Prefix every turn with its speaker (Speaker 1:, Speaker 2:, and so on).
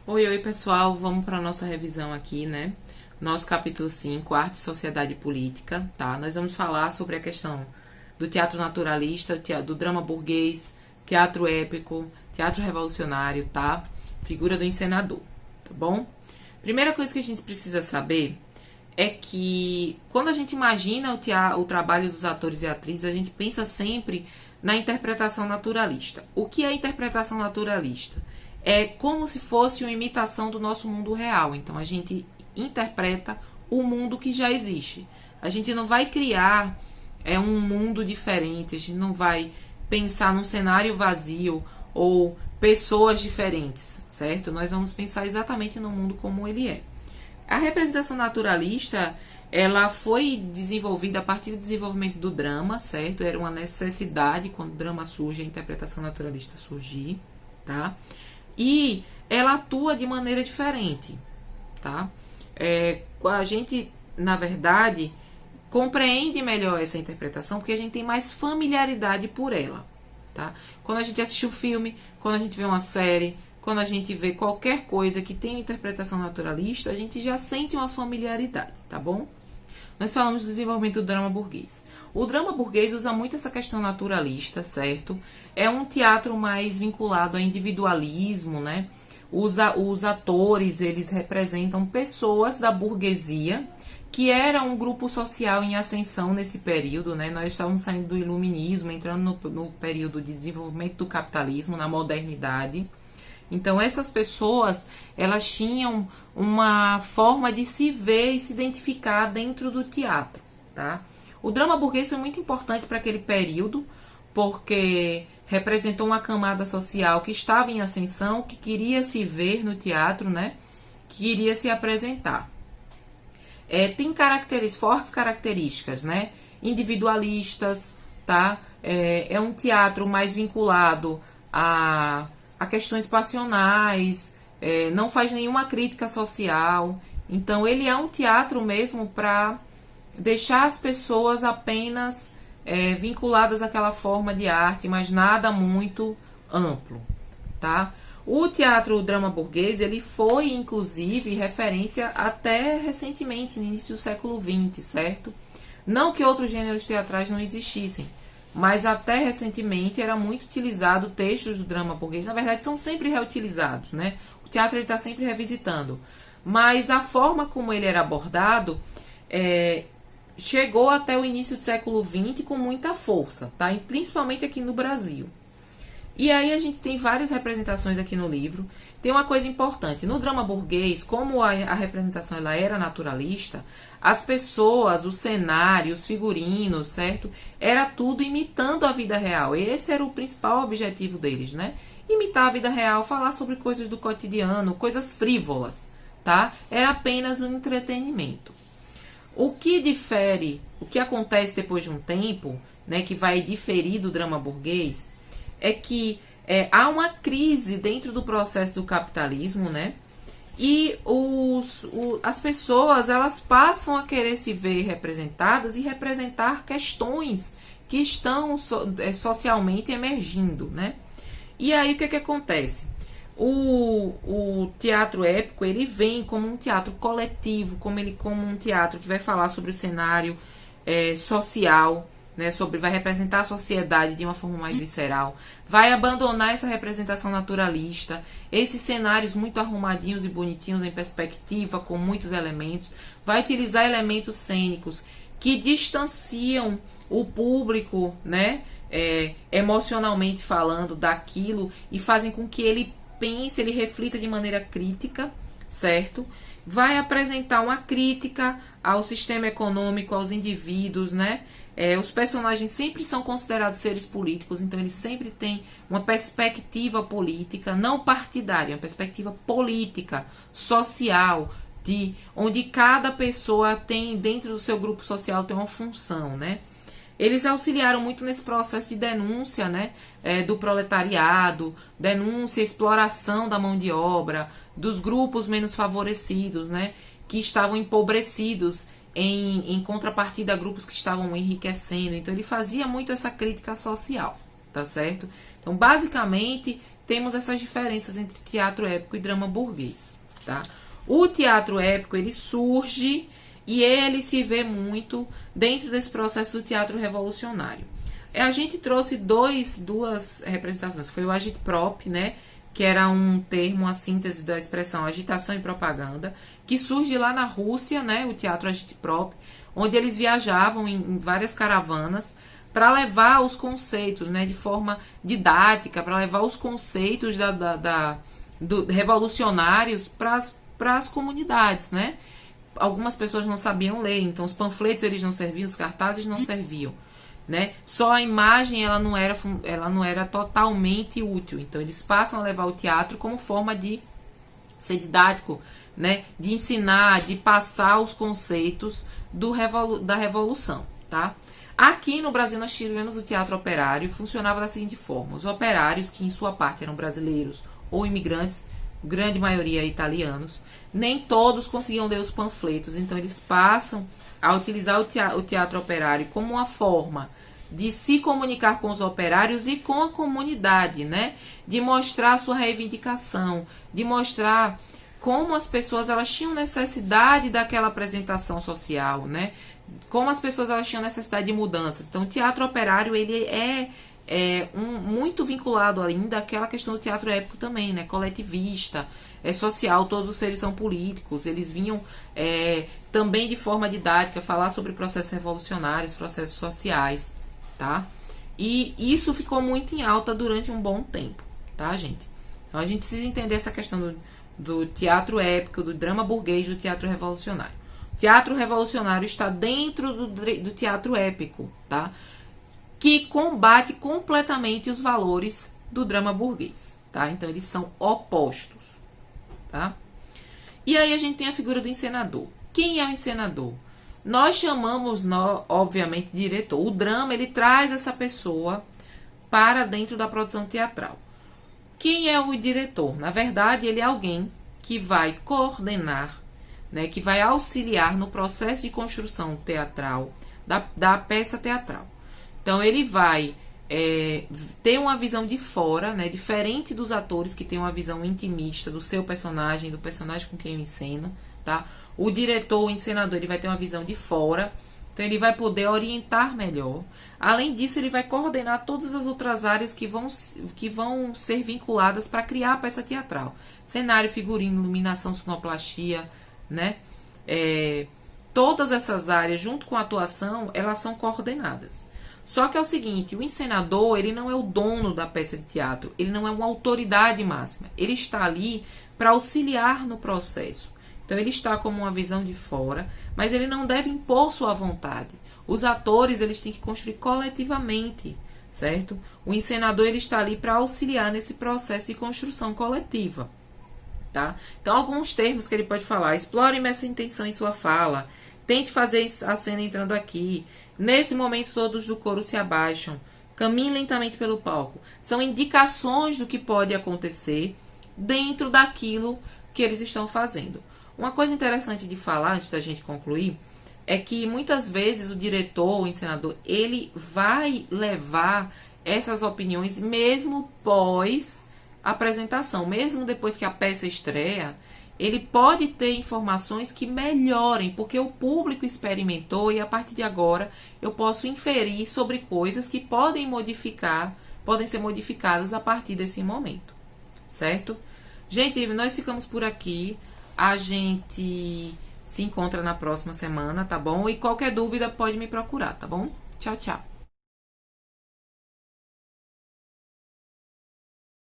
Speaker 1: Oi, oi pessoal, vamos para a nossa revisão aqui, né? Nosso capítulo 5, Arte, Sociedade e Política, tá? Nós vamos falar sobre a questão do teatro naturalista, do drama burguês, teatro épico, teatro revolucionário, tá? Figura do encenador, tá bom? Primeira coisa que a gente precisa saber é que quando a gente imagina o trabalho dos atores e atrizes, a gente pensa sempre na interpretação naturalista. O que é interpretação naturalista? É como se fosse uma imitação do nosso mundo real. Então a gente interpreta o mundo que já existe. A gente não vai criar um mundo diferente, a gente não vai pensar num cenário vazio ou pessoas diferentes, certo? Nós vamos pensar exatamente no mundo como ele é. A representação naturalista, ela foi desenvolvida a partir do desenvolvimento do drama, certo? Era uma necessidade, quando o drama surge, a interpretação naturalista surgir, tá? E ela atua de maneira diferente, tá? A gente, na verdade, compreende melhor essa interpretação porque a gente tem mais familiaridade por ela, tá? Quando a gente assiste um filme, quando a gente vê uma série, quando a gente vê qualquer coisa que tem interpretação naturalista, a gente já sente uma familiaridade, tá bom? Nós falamos do desenvolvimento do drama burguês. O drama burguês usa muito essa questão naturalista, certo? É um teatro mais vinculado ao individualismo, né? Os atores, eles representam pessoas da burguesia, que era um grupo social em ascensão nesse período, né? Nós estávamos saindo do iluminismo, entrando no período de desenvolvimento do capitalismo, na modernidade. Então, essas pessoas, elas tinham uma forma de se ver e se identificar dentro do teatro, tá? O drama burguês foi muito importante para aquele período, porque representou uma camada social que estava em ascensão, que queria se ver no teatro, né? Que queria se apresentar. Tem fortes características, né? Individualistas, tá? É um teatro mais vinculado a questões passionais, não faz nenhuma crítica social. Então, ele é um teatro mesmo para deixar as pessoas apenas vinculadas àquela forma de arte, mas nada muito amplo, tá? O teatro drama burguês, ele foi, inclusive, referência até recentemente, no início do século XX, certo? Não que outros gêneros teatrais não existissem, mas até recentemente era muito utilizado textos do drama burguês. Na verdade, são sempre reutilizados, né? O teatro está sempre revisitando. Mas a forma como ele era abordado chegou até o início do século XX com muita força, tá? E principalmente aqui no Brasil. E aí a gente tem várias representações aqui no livro. Tem uma coisa importante. No drama burguês, como a representação ela era naturalista, as pessoas, os cenários, os figurinos, certo? Era tudo imitando a vida real. Esse era o principal objetivo deles, né? Imitar a vida real, falar sobre coisas do cotidiano, coisas frívolas, tá? Era apenas um entretenimento. O que difere, o que acontece depois de um tempo, né, que vai diferir do drama burguês, é que há uma crise dentro do processo do capitalismo, né? E as pessoas, elas passam a querer se ver representadas e representar questões que estão socialmente emergindo, né? E aí o que acontece? O teatro épico, ele vem como um teatro coletivo, como um teatro que vai falar sobre o cenário social, né, vai representar a sociedade de uma forma mais visceral, vai abandonar essa representação naturalista, esses cenários muito arrumadinhos e bonitinhos em perspectiva, com muitos elementos, vai utilizar elementos cênicos que distanciam o público, né, emocionalmente falando, daquilo, e fazem com que ele pense, ele reflita de maneira crítica, certo? Vai apresentar uma crítica ao sistema econômico, aos indivíduos, né? Os personagens sempre são considerados seres políticos, então eles sempre têm uma perspectiva política, não partidária, uma perspectiva política, social, onde cada pessoa tem, dentro do seu grupo social, tem uma função, né? Eles auxiliaram muito nesse processo de denúncia, né, do proletariado, denúncia, exploração da mão de obra, dos grupos menos favorecidos, né, que estavam empobrecidos em contrapartida a grupos que estavam enriquecendo. Então ele fazia muito essa crítica social, tá certo? Então basicamente temos essas diferenças entre teatro épico e drama burguês, tá? O teatro épico, ele surge e ele se vê muito dentro desse processo do teatro revolucionário. A gente trouxe duas representações, foi o agitprop, né, que era um termo, a síntese da expressão agitação e propaganda, que surge lá na Rússia, né, o teatro agitprop, onde eles viajavam em várias caravanas para levar os conceitos, né, de forma didática, para levar os conceitos revolucionários para as comunidades, né? Algumas pessoas não sabiam ler, então os panfletos eles não serviam, os cartazes não serviam, né? Só a imagem ela não era totalmente útil. Então eles passam a levar o teatro como forma de ser didático, né? De ensinar, de passar os conceitos da revolução, tá? Aqui no Brasil nós tivemos o teatro operário, funcionava da seguinte forma: os operários, que em sua parte eram brasileiros ou imigrantes, grande maioria italianos, nem todos conseguiam ler os panfletos, então eles passam a utilizar o teatro operário como uma forma de se comunicar com os operários e com a comunidade, né? De mostrar a sua reivindicação, de mostrar como as pessoas elas tinham necessidade daquela apresentação social, né? Como as pessoas elas tinham necessidade de mudanças. Então, o teatro operário ele muito vinculado ainda àquela questão do teatro épico também, né? Coletivista, social, todos os seres são políticos. Eles vinham também de forma didática falar sobre processos revolucionários, processos sociais, tá? E isso ficou muito em alta durante um bom tempo, tá, gente? Então, a gente precisa entender essa questão do teatro épico, do drama burguês, do teatro revolucionário. Teatro revolucionário está dentro do teatro épico, tá? Que combate completamente os valores do drama burguês, tá? Então, eles são opostos, tá? E aí a gente tem a figura do encenador. Quem é o encenador? Nós chamamos, obviamente, de diretor. O drama, ele traz essa pessoa para dentro da produção teatral. Quem é o diretor? Na verdade, ele é alguém que vai coordenar, né, que vai auxiliar no processo de construção teatral da peça teatral. Então, ele vai ter uma visão de fora, né, diferente dos atores que têm uma visão intimista do seu personagem, do personagem com quem eu enceno, tá? O diretor, o encenador, ele vai ter uma visão de fora, então ele vai poder orientar melhor. Além disso, ele vai coordenar todas as outras áreas que vão ser vinculadas para criar a peça teatral. Cenário, figurino, iluminação, sonoplastia, né? Todas essas áreas, junto com a atuação, elas são coordenadas. Só que é o seguinte, o encenador, ele não é o dono da peça de teatro, ele não é uma autoridade máxima, ele está ali para auxiliar no processo. Então, ele está como uma visão de fora, mas ele não deve impor sua vontade. Os atores, eles têm que construir coletivamente, certo? O encenador, ele está ali para auxiliar nesse processo de construção coletiva, tá? Então, alguns termos que ele pode falar: explore essa intenção em sua fala, tente fazer a cena entrando aqui, nesse momento todos do coro se abaixam, caminhe lentamente pelo palco. São indicações do que pode acontecer dentro daquilo que eles estão fazendo. Uma coisa interessante de falar, antes da gente concluir, é que muitas vezes o diretor, o encenador, ele vai levar essas opiniões mesmo pós apresentação, mesmo depois que a peça estreia, ele pode ter informações que melhorem, porque o público experimentou e a partir de agora eu posso inferir sobre coisas que podem ser modificadas a partir desse momento, certo? Gente, nós ficamos por aqui, a gente se encontra na próxima semana, tá bom? E qualquer dúvida pode me procurar, tá bom? Tchau, tchau.